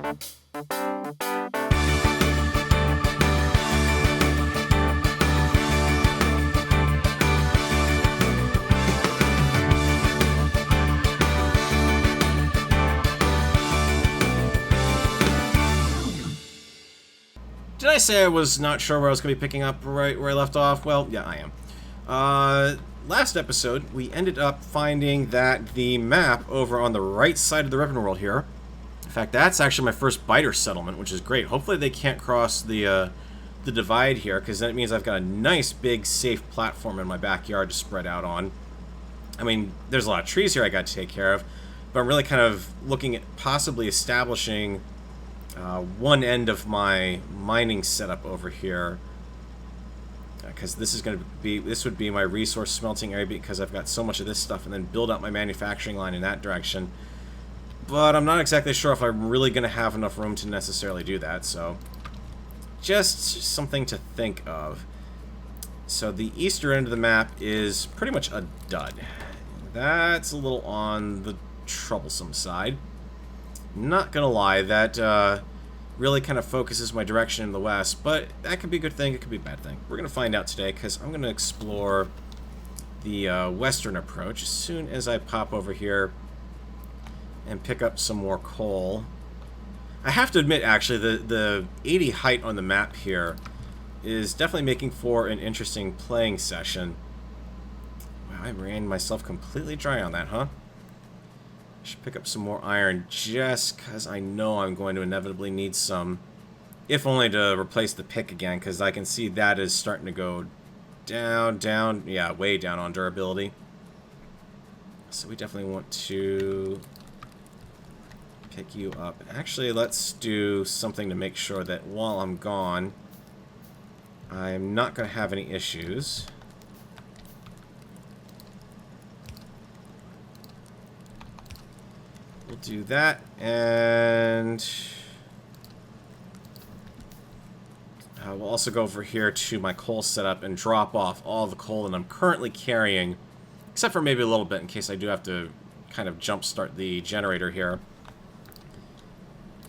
Did I say I was not sure where I was going to be picking up right where I left off? Well, yeah, I am. Last episode, we ended up finding that the map over on the right side of the Ribbon World here, in fact, that's actually my first biter settlement, which is great. Hopefully they can't cross the divide here, because that means I've got a nice, big, safe platform in my backyard to spread out on. I mean, there's a lot of trees here I got to take care of, but I'm really kind of looking at possibly establishing one end of my mining setup over here, because this would be my resource smelting area, because I've got so much of this stuff, and then build out my manufacturing line in that direction. But I'm not exactly sure if I'm really going to have enough room to necessarily do that, so just something to think of. So the eastern end of the map is pretty much a dud. That's a little on the troublesome side. Not gonna lie, that really kind of focuses my direction in the west, but that could be a good thing, it could be a bad thing. We're gonna find out today, because I'm gonna explore the western approach as soon as I pop over here and pick up some more coal. I have to admit, actually, the 80 height on the map here is definitely making for an interesting playing session. Wow, I ran myself completely dry on that, huh? Should pick up some more iron just because I know I'm going to inevitably need some, if only to replace the pick again, because I can see that is starting to go down, yeah, way down on durability. So we definitely want to pick you up. Actually, let's do something to make sure that while I'm gone, I'm not going to have any issues. We'll do that, and we'll also go over here to my coal setup and drop off all the coal that I'm currently carrying, except for maybe a little bit in case I do have to kind of jumpstart the generator here.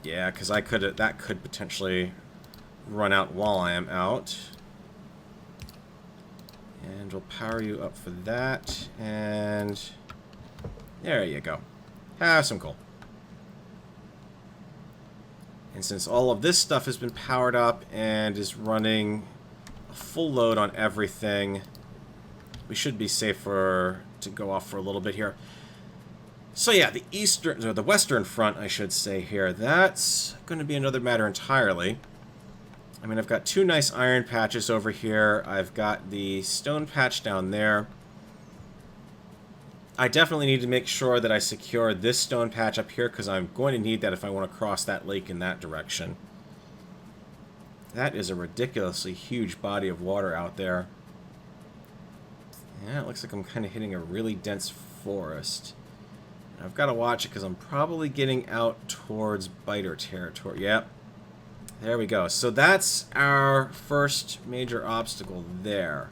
Yeah, because that could potentially run out while I am out. And we'll power you up for that, and there you go. Have some coal. And since all of this stuff has been powered up and is running a full load on everything, we should be safe to go off for a little bit here. So yeah, the western front, I should say here, that's going to be another matter entirely. I mean, I've got two nice iron patches over here. I've got the stone patch down there. I definitely need to make sure that I secure this stone patch up here, because I'm going to need that if I want to cross that lake in that direction. That is a ridiculously huge body of water out there. Yeah, it looks like I'm kind of hitting a really dense forest. I've got to watch it, because I'm probably getting out towards biter territory. Yep. There we go. So that's our first major obstacle there.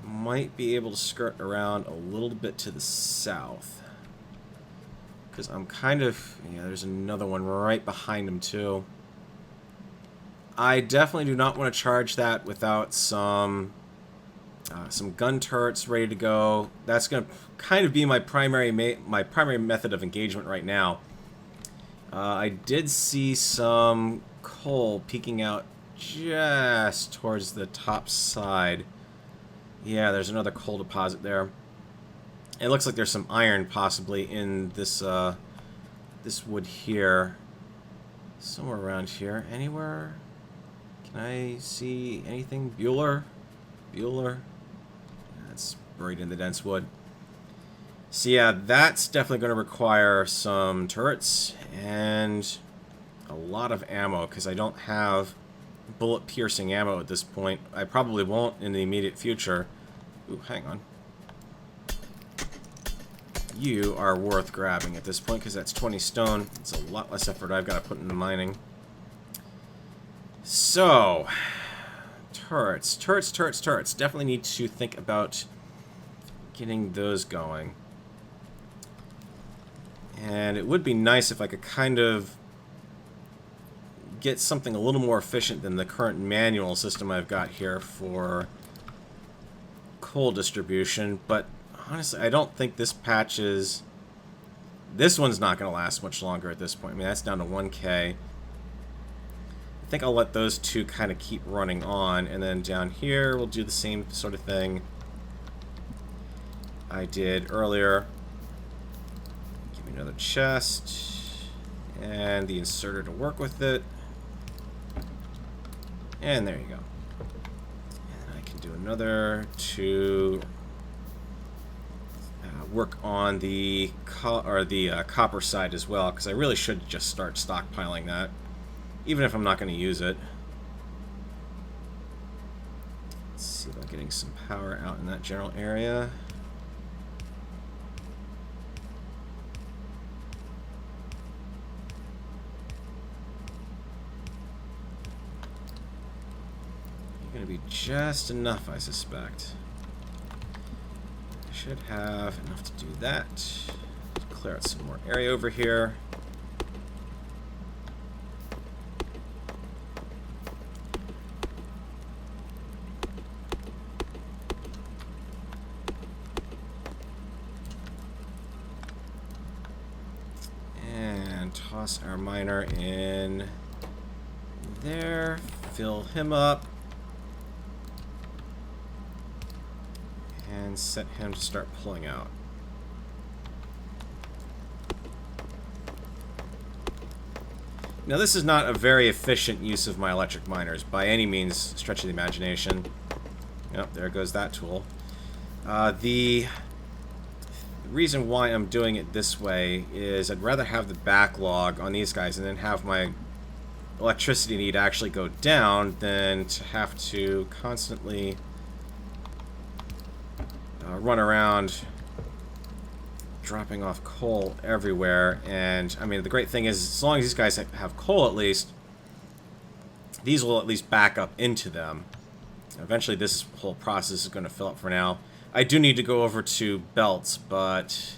Might be able to skirt around a little bit to the south, because I'm kind of, yeah, there's another one right behind him too. I definitely do not want to charge that without some gun turrets ready to go. That's going to kind of be my primary method of engagement right now. I did see some coal peeking out just towards the top side. Yeah, there's another coal deposit there. It looks like there's some iron possibly in this this wood here. Somewhere around here. Anywhere? Can I see anything? Bueller? That's buried in the dense wood. So yeah, that's definitely going to require some turrets and a lot of ammo, because I don't have bullet-piercing ammo at this point. I probably won't in the immediate future. Ooh, hang on. You are worth grabbing at this point, because that's 20 stone. It's a lot less effort I've got to put into mining. So, turrets. Definitely need to think about getting those going. And it would be nice if I could kind of get something a little more efficient than the current manual system I've got here for coal distribution, but honestly, I don't think this patch is... This one's not going to last much longer at this point. I mean, that's down to 1K. I think I'll let those two kind of keep running on, and then down here we'll do the same sort of thing I did earlier. Give me another chest. And the inserter to work with it. And there you go. And I can do another to work on the copper side as well, because I really should just start stockpiling that, even if I'm not going to use it. Let's see about getting some power out in that general area. Going to be just enough, I suspect. I should have enough to do that. Clear out some more area over here. And toss our miner in there. Fill him up. And set him to start pulling out. Now this is not a very efficient use of my electric miners by any means stretch of the imagination. Yep, there goes that tool. The reason why I'm doing it this way is I'd rather have the backlog on these guys and then have my electricity need actually go down than to have to constantly run around dropping off coal everywhere. And I mean, the great thing is, as long as these guys have coal, at least these will at least back up into them. Eventually this whole process is going to fill up. For now I do need to go over to belts, but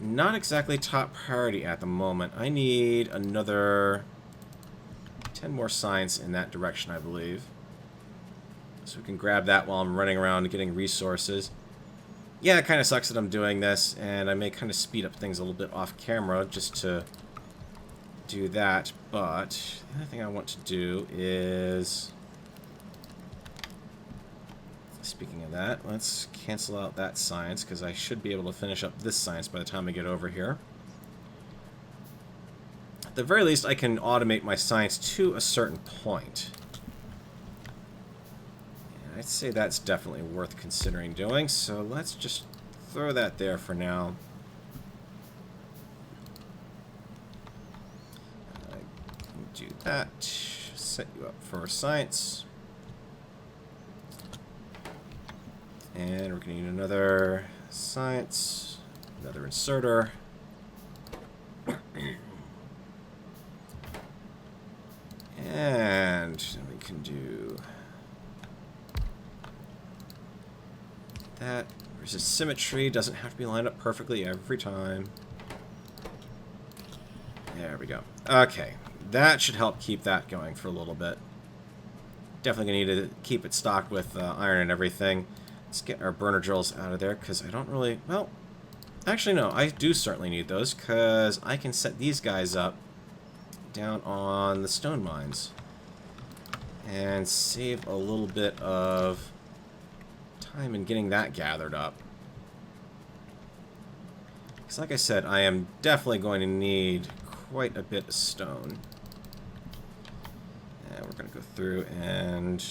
not exactly top priority at the moment. I need another 10 more science in that direction, I believe. So we can grab that while I'm running around getting resources. Yeah, it kind of sucks that I'm doing this, and I may kind of speed up things a little bit off camera just to do that. But the other thing I want to do is... Speaking of that, let's cancel out that science, because I should be able to finish up this science by the time I get over here. At the very least, I can automate my science to a certain point. I'd say that's definitely worth considering doing, so let's just throw that there for now. I can do that. Set you up for science. And we're going to need another science, another inserter. And then we can do... that. Versus symmetry doesn't have to be lined up perfectly every time. There we go. Okay, that should help keep that going for a little bit. Definitely gonna need to keep it stocked with iron and everything. Let's get our burner drills out of there, because I don't really... Well, actually no, I do certainly need those, because I can set these guys up down on the stone mines and save a little bit of time in getting that gathered up. Because like I said, I am definitely going to need quite a bit of stone. And we're going to go through and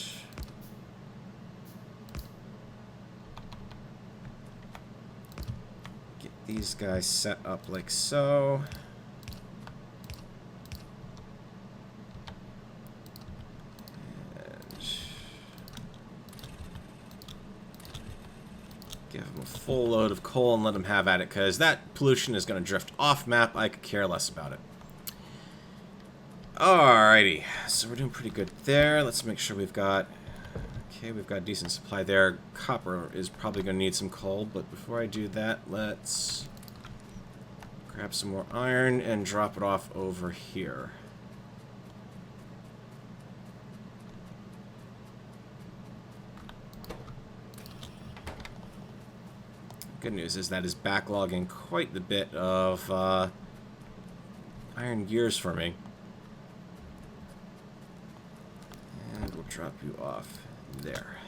get these guys set up like so. Give them a full load of coal and let them have at it, because that pollution is going to drift off map. I could care less about it. Alrighty, so we're doing pretty good there. Let's make sure we've got... Okay, we've got a decent supply there. Copper is probably going to need some coal, but before I do that, let's grab some more iron and drop it off over here. Good news is that is backlogging quite the bit of iron gears for me. And we'll drop you off there.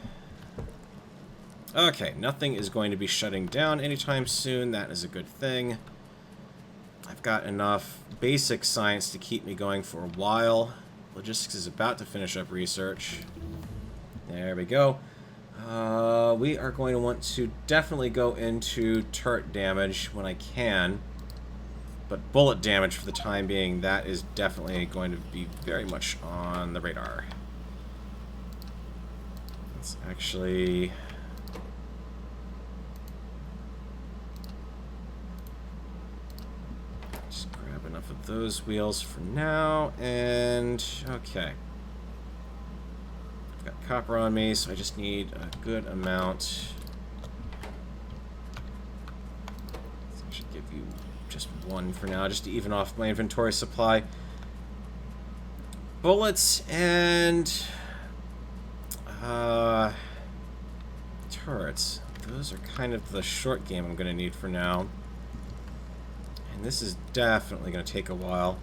Okay, nothing is going to be shutting down anytime soon. That is a good thing. I've got enough basic science to keep me going for a while. Logistics is about to finish up research. There we go. We are going to want to definitely go into turret damage when I can. But bullet damage for the time being, that is definitely going to be very much on the radar. Let's actually... just grab enough of those wheels for now, and... okay. I've got copper on me, so I just need a good amount. So I should give you just one for now, just to even off my inventory supply. Bullets and turrets. Those are kind of the short game I'm going to need for now. And this is definitely going to take a while.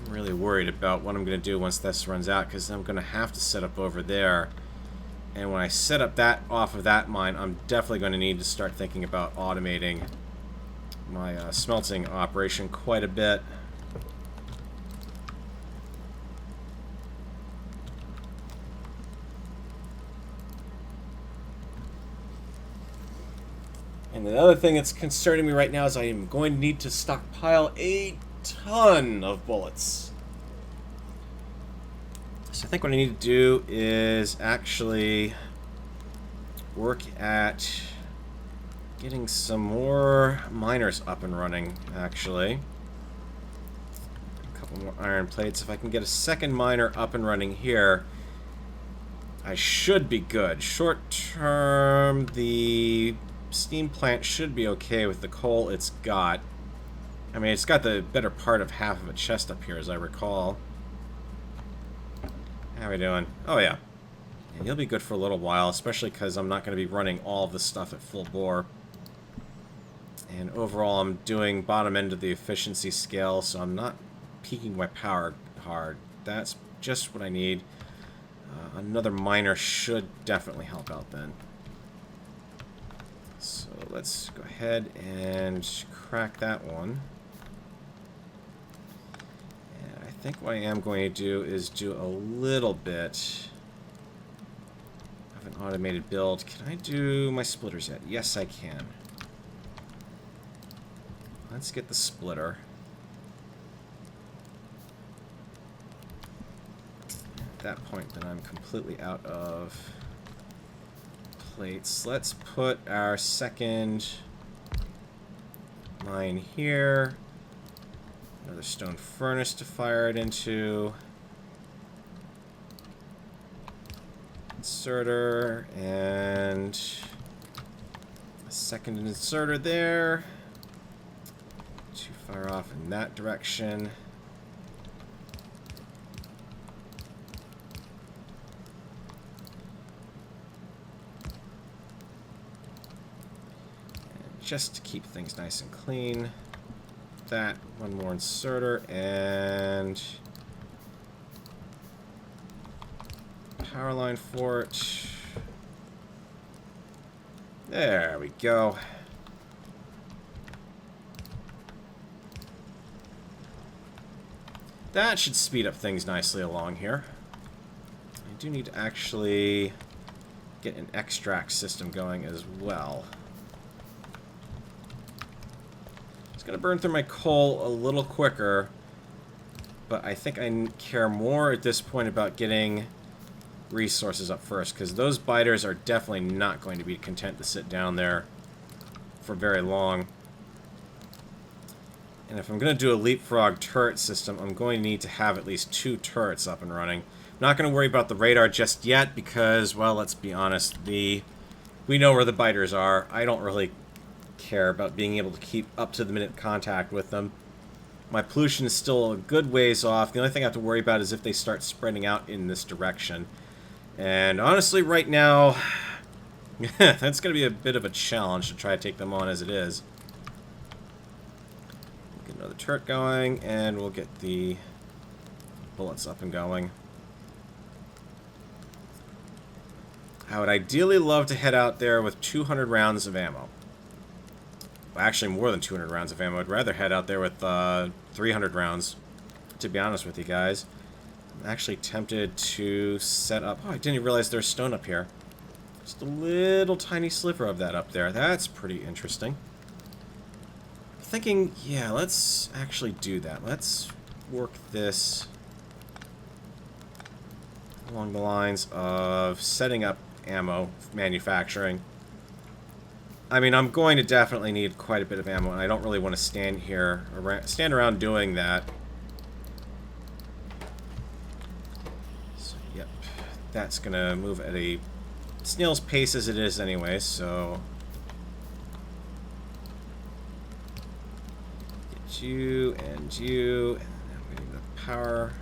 I'm really worried about what I'm going to do once this runs out, because I'm going to have to set up over there. And when I set up that off of that mine, I'm definitely going to need to start thinking about automating my smelting operation quite a bit. And the other thing that's concerning me right now is I am going to need to stockpile a ton of bullets. So I think what I need to do is actually work at getting some more miners up and running, actually. A couple more iron plates. If I can get a second miner up and running here, I should be good. Short term, the steam plant should be okay with the coal it's got. I mean, it's got the better part of half of a chest up here, as I recall. How are we doing? Oh, yeah. And you'll be good for a little while, especially because I'm not going to be running all of this stuff at full bore. And overall, I'm doing bottom end of the efficiency scale, so I'm not peaking my power hard. That's just what I need. Another miner should definitely help out then. So let's go ahead and crack that one. And I think what I am going to do is do a little bit of an automated build. Can I do my splitters yet? Yes, I can. Let's get the splitter. At that point, then I'm completely out of plates. Let's put our second mine here. Another stone furnace to fire it into. Inserter and a second inserter there. To fire off in that direction. Just to keep things nice and clean. That, one more inserter, and power line for it. There we go. That should speed up things nicely along here. I do need to actually get an extract system going as well. Gonna burn through my coal a little quicker, but I think I care more at this point about getting resources up first, because those biters are definitely not going to be content to sit down there for very long. And if I'm going to do a leapfrog turret system, I'm going to need to have at least 2 turrets up and running. I'm not going to worry about the radar just yet because, well, let's be honest, we know where the biters are. I don't really care about being able to keep up to the minute contact with them. My pollution is still a good ways off. The only thing I have to worry about is if they start spreading out in this direction. And honestly, right now, that's going to be a bit of a challenge to try to take them on as it is. We'll get another turret going, and we'll get the bullets up and going. I would ideally love to head out there with 200 rounds of ammo. Well, actually, more than 200 rounds of ammo. I'd rather head out there with 300 rounds, to be honest with you guys. I'm actually tempted to set up... Oh, I didn't even realize there's stone up here. Just a little tiny sliver of that up there. That's pretty interesting. Thinking, yeah, let's actually do that. Let's work this along the lines of setting up ammo manufacturing. I mean, I'm going to definitely need quite a bit of ammo, and I don't really want to stand around doing that. So, yep, that's gonna move at a snail's pace as it is anyway. So, get you and you, and then we need the power.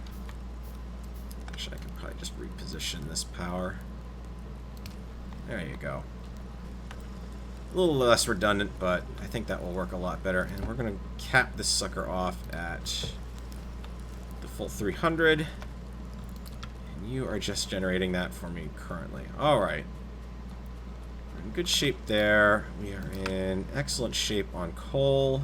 Actually, I can probably just reposition this power. There you go. A little less redundant, but I think that will work a lot better. And we're going to cap this sucker off at the full 300. And you are just generating that for me currently. Alright. We're in good shape there. We are in excellent shape on coal.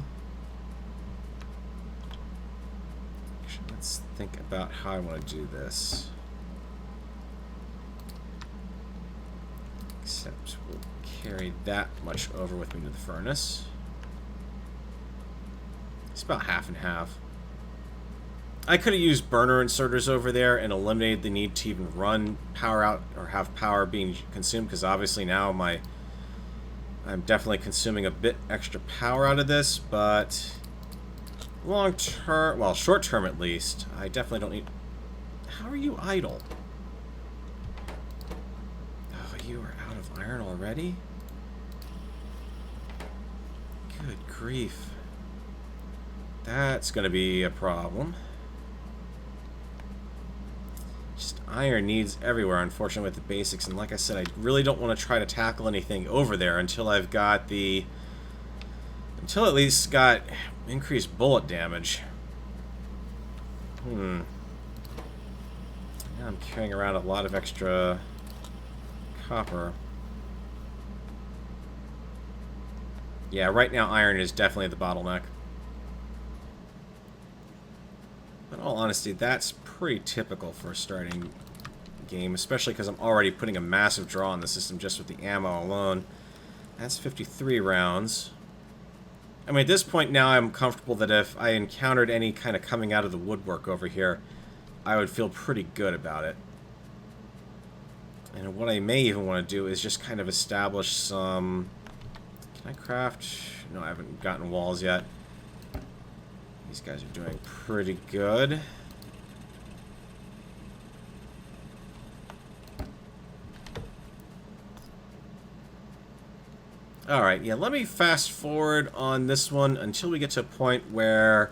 Actually, let's think about how I want to do this. Except we'll carry that much over with me to the furnace. It's about half and half. I could have used burner inserters over there and eliminated the need to even run power out or have power being consumed, because obviously now I'm definitely consuming a bit extra power out of this, but long term, well, short term at least, I definitely don't need... How are you idle? Oh, you are out of iron already? Good grief. That's going to be a problem. Just iron needs everywhere, unfortunately, with the basics. And like I said, I really don't want to try to tackle anything over there until I've got the... Until at least got increased bullet damage. Yeah, I'm carrying around a lot of extra copper. Yeah, right now iron is definitely the bottleneck. But in all honesty, that's pretty typical for a starting game, especially because I'm already putting a massive draw on the system just with the ammo alone. That's 53 rounds. I mean, at this point now I'm comfortable that if I encountered any kind of coming out of the woodwork over here, I would feel pretty good about it. And what I may even want to do is just kind of establish some... Can I craft? No, I haven't gotten walls yet. These guys are doing pretty good. Alright, yeah, let me fast forward on this one until we get to a point where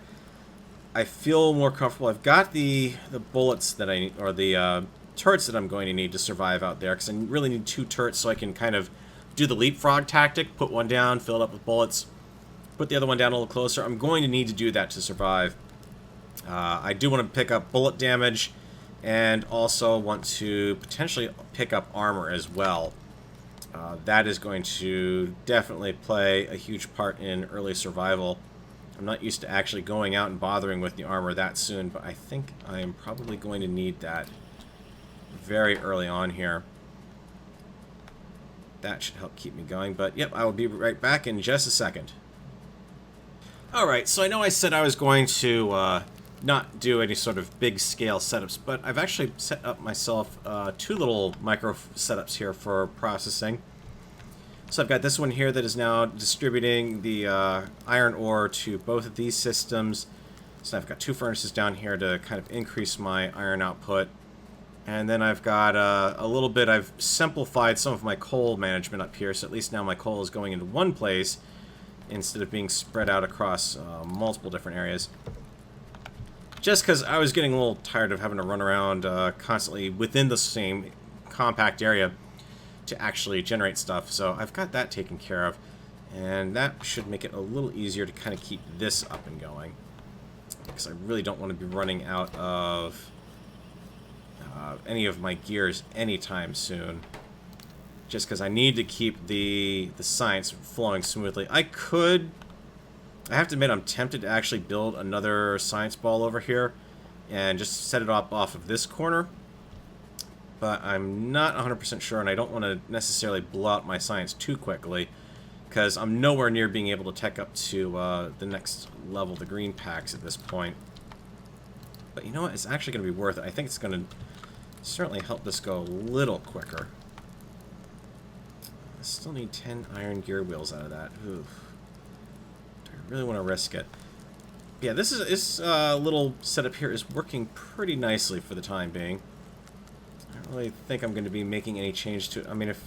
I feel more comfortable. I've got the bullets that I need, or the turrets that I'm going to need to survive out there, because I really need 2 turrets so I can kind of do the leapfrog tactic, put one down, fill it up with bullets, put the other one down a little closer. I'm going to need to do that to survive. I do want to pick up bullet damage, and also want to potentially pick up armor as well. That is going to definitely play a huge part in early survival. I'm not used to actually going out and bothering with the armor that soon, but I think I am probably going to need that very early on here. That should help keep me going, but yep, I will be right back in just a second. Alright, so I know I said I was going to not do any sort of big scale setups, but I've actually set up myself 2 little micro setups here for processing. So I've got this one here that is now distributing the iron ore to both of these systems. So I've got 2 furnaces down here to kind of increase my iron output. And then I've got a little bit, I've simplified some of my coal management up here, so at least now my coal is going into one place instead of being spread out across multiple different areas. Just because I was getting a little tired of having to run around constantly within the same compact area to actually generate stuff. So I've got that taken care of, and that should make it a little easier to kind of keep this up and going, because I really don't want to be running out of any of my gears anytime soon, just because I need to keep the science flowing smoothly. I have to admit, I'm tempted to actually build another science ball over here and just set it up off of this corner, but I'm not 100% sure, and I don't want to necessarily blow out my science too quickly, because I'm nowhere near being able to tech up to the next level, the green packs, at this point. But you know what? It's actually going to be worth it. I think it's going to certainly help this go a little quicker. I still need 10 iron gear wheels out of that. Oof. Do I really want to risk it? Yeah, this little setup here is working pretty nicely for the time being. I don't really think I'm going to be making any change to it. I mean, if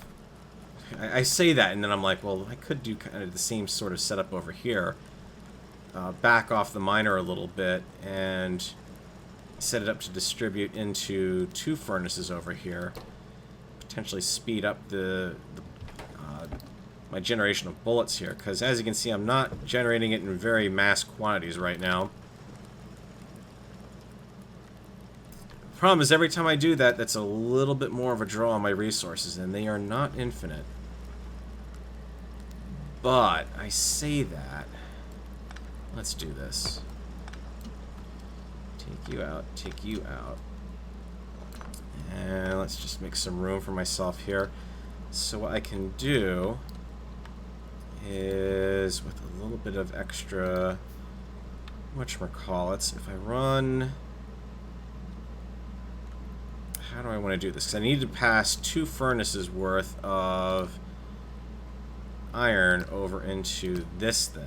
I say that, and then I'm like, well, I could do kind of the same sort of setup over here. Back off the miner a little bit and set it up to distribute into 2 furnaces over here. Potentially speed up my generation of bullets here, because as you can see, I'm not generating it in very mass quantities right now. The problem is every time I do that, that's a little bit more of a draw on my resources, and they are not infinite. But I say that. Let's do this. Take you out, take you out. And let's just make some room for myself here. So what I can do is, with a little bit of extra whatchamacallits, if I run... How do I want to do this? Because I need to pass 2 furnaces worth of iron over into this thing.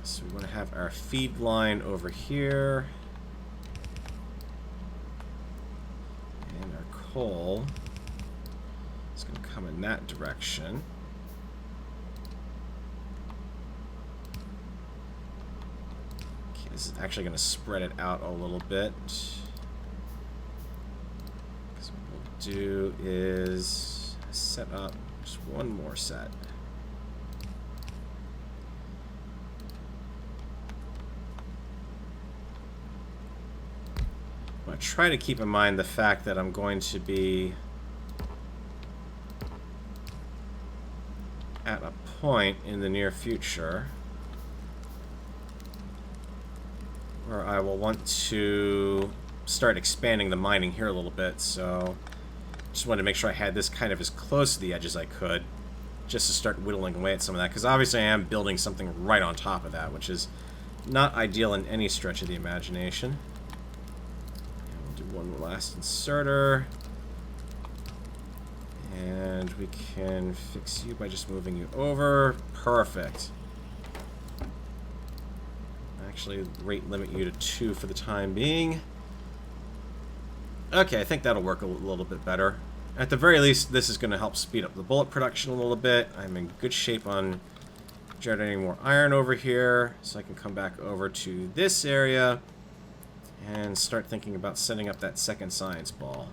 So we want to have our feed line over here. And our coal is going to come in that direction. Okay, this is actually going to spread it out a little bit. Because what we'll do is set up just one more set. I try to keep in mind the fact that I'm going to be at a point in the near future where I will want to start expanding the mining here a little bit, so just wanted to make sure I had this kind of as close to the edge as I could, just to start whittling away at some of that, because obviously I am building something right on top of that, which is not ideal in any stretch of the imagination. One last inserter, and we can fix you by just moving you over. Perfect. Actually, rate limit you to 2 for the time being. Okay, I think that'll work a little bit better. At the very least, this is going to help speed up the bullet production a little bit. I'm in good shape on generating more iron over here, so I can come back over to this area and start thinking about setting up that second science ball.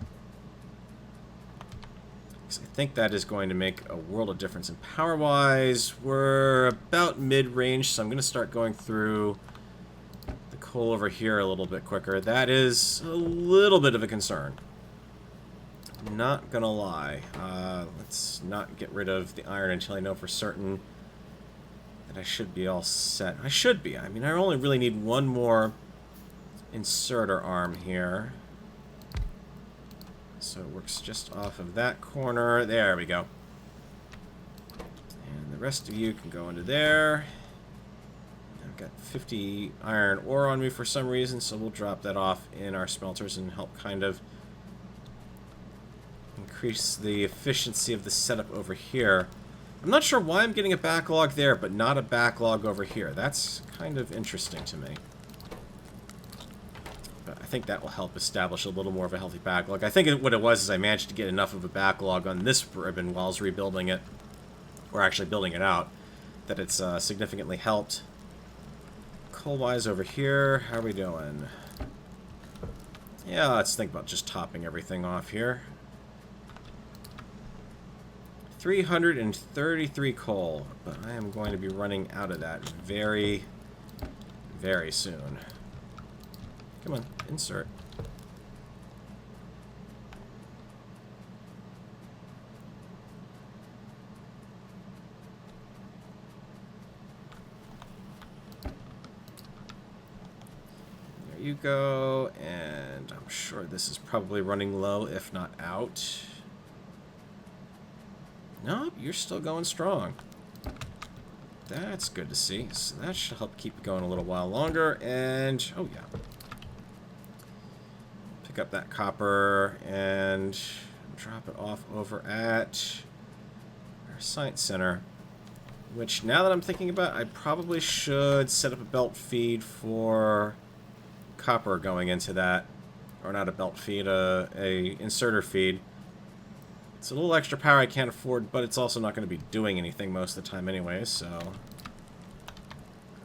So I think that is going to make a world of difference. And power-wise, we're about mid-range, so I'm going to start going through the coal over here a little bit quicker. That is a little bit of a concern. Not going to lie. Let's not get rid of the iron until I know for certain that I should be all set. I should be. I mean, I only really need one more inserter arm here, so it works just off of that corner. There we go. And the rest of you can go into there. I've got 50 iron ore on me for some reason, so we'll drop that off in our smelters and help kind of increase the efficiency of the setup over here. I'm not sure why I'm getting a backlog there, but not a backlog over here. That's kind of interesting to me. I think that will help establish a little more of a healthy backlog. I think what it was is I managed to get enough of a backlog on this ribbon while I was rebuilding it, or actually building it out, that it's significantly helped. Coal-wise over here, how are we doing? Yeah, let's think about just topping everything off here. 333 coal, but I am going to be running out of that very, very soon. Come on, insert. There you go, and I'm sure this is probably running low, if not out. Nope, you're still going strong. That's good to see. So that should help keep it going a little while longer, and oh yeah. Pick up that copper and drop it off over at our science center. Which, now that I'm thinking about it, I probably should set up a belt feed for copper going into that. Or not a belt feed, a inserter feed. It's a little extra power I can't afford, but it's also not going to be doing anything most of the time anyway, so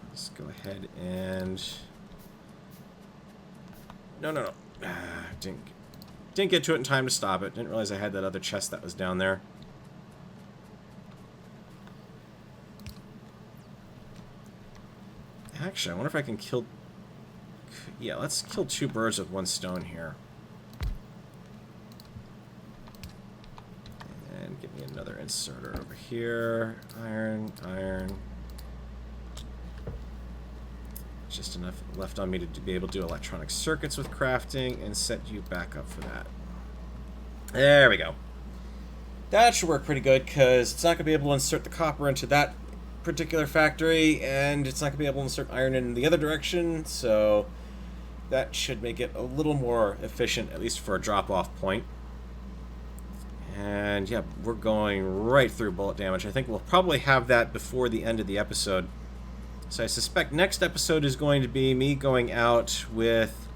let's go ahead and... No. Didn't get to it in time to stop it. Didn't realize I had that other chest that was down there. Actually, I wonder if I can kill... Yeah, let's kill two birds with one stone here. And give me another inserter over here. Iron. Just enough left on me to be able to do electronic circuits with crafting and set you back up for that. There we go. That should work pretty good because it's not going to be able to insert the copper into that particular factory, and it's not going to be able to insert iron in the other direction, so that should make it a little more efficient, at least for a drop-off point. And yeah, we're going right through bullet damage. I think we'll probably have that before the end of the episode. So I suspect next episode is going to be me going out with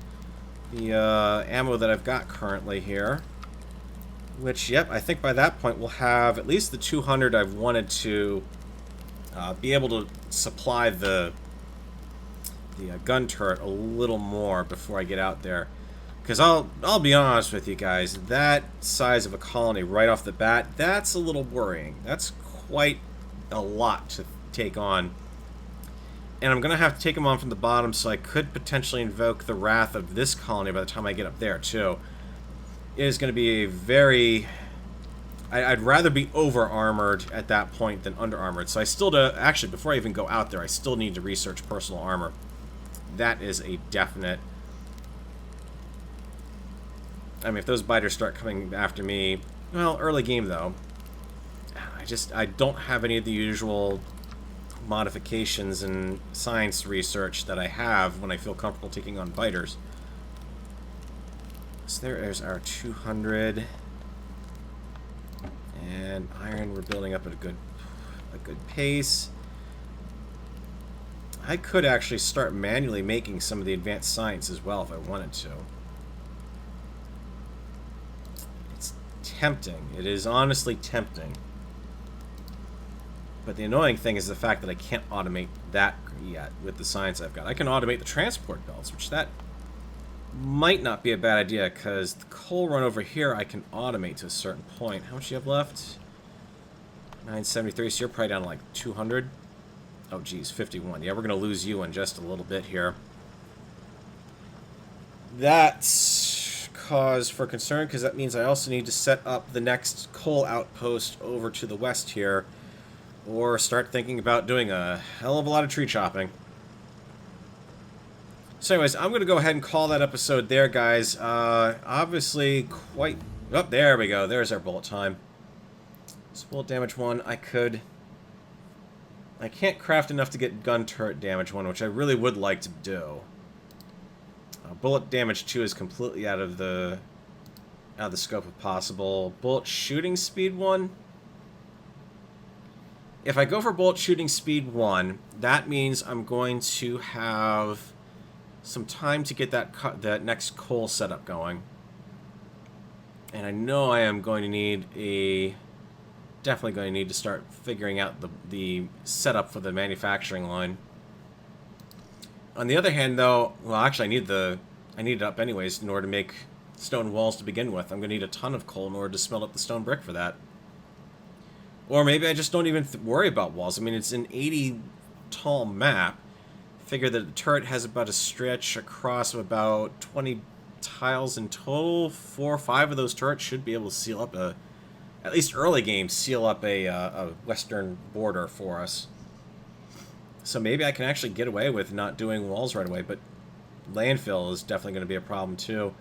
the ammo that I've got currently here. Which, yep, I think by that point we'll have at least the 200 I've wanted to be able to supply the gun turret a little more before I get out there. Because I'll be honest with you guys, that size of a colony right off the bat, that's a little worrying. That's quite a lot to take on. And I'm going to have to take them on from the bottom, so I could potentially invoke the wrath of this colony by the time I get up there, too. It is going to be a very... I'd rather be over-armored at that point than under-armored. So I still do... Actually, before I even go out there, I still need to research personal armor. That is a definite... I mean, if those biters start coming after me... Well, early game, though. I don't have any of the usual modifications and science research that I have when I feel comfortable taking on biters. So there's our 200. And iron, we're building up at a good pace. I could actually start manually making some of the advanced science as well if I wanted to. It's tempting. It is honestly tempting. But the annoying thing is the fact that I can't automate that yet with the science I've got. I can automate the transport belts, which that might not be a bad idea, because the coal run over here I can automate to a certain point. How much do you have left? 973, so you're probably down to like 200. Oh, geez, 51. Yeah, we're going to lose you in just a little bit here. That's cause for concern, because that means I also need to set up the next coal outpost over to the west here, or start thinking about doing a hell of a lot of tree chopping. So anyways, I'm going to go ahead and call that episode there, guys. Obviously, quite... Oh, there we go. There's our bullet time. So bullet damage 1, I can't craft enough to get gun turret damage 1, which I really would like to do. Bullet damage 2 is completely out of the scope of possible. Bullet shooting speed 1... If I go for bullet shooting speed 1, that means I'm going to have some time to get that next coal setup going. And I know I am going to need definitely going to need to start figuring out the setup for the manufacturing line. On the other hand, though, well, actually I need the I need it up anyways in order to make stone walls to begin with. I'm going to need a ton of coal in order to smelt up the stone brick for that. Or maybe I just don't even worry about walls. I mean, it's an 80 tall map. Figure that the turret has about a stretch across of about 20 tiles in total. 4 or 5 of those turrets should be able to seal up at least early game, seal up a western border for us. So maybe I can actually get away with not doing walls right away, but landfill is definitely going to be a problem too.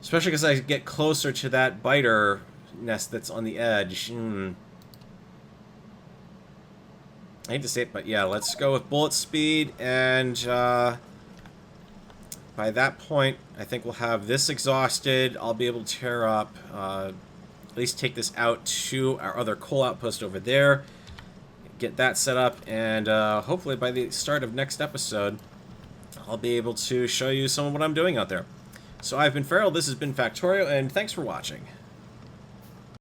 Especially because I get closer to that biter nest that's on the edge. I hate to say it, but yeah, let's go with bullet speed, and by that point, I think we'll have this exhausted. I'll be able to tear up, at least take this out to our other coal outpost over there, get that set up, and hopefully by the start of next episode, I'll be able to show you some of what I'm doing out there. So I've been Farrell, this has been Factorio, and thanks for watching.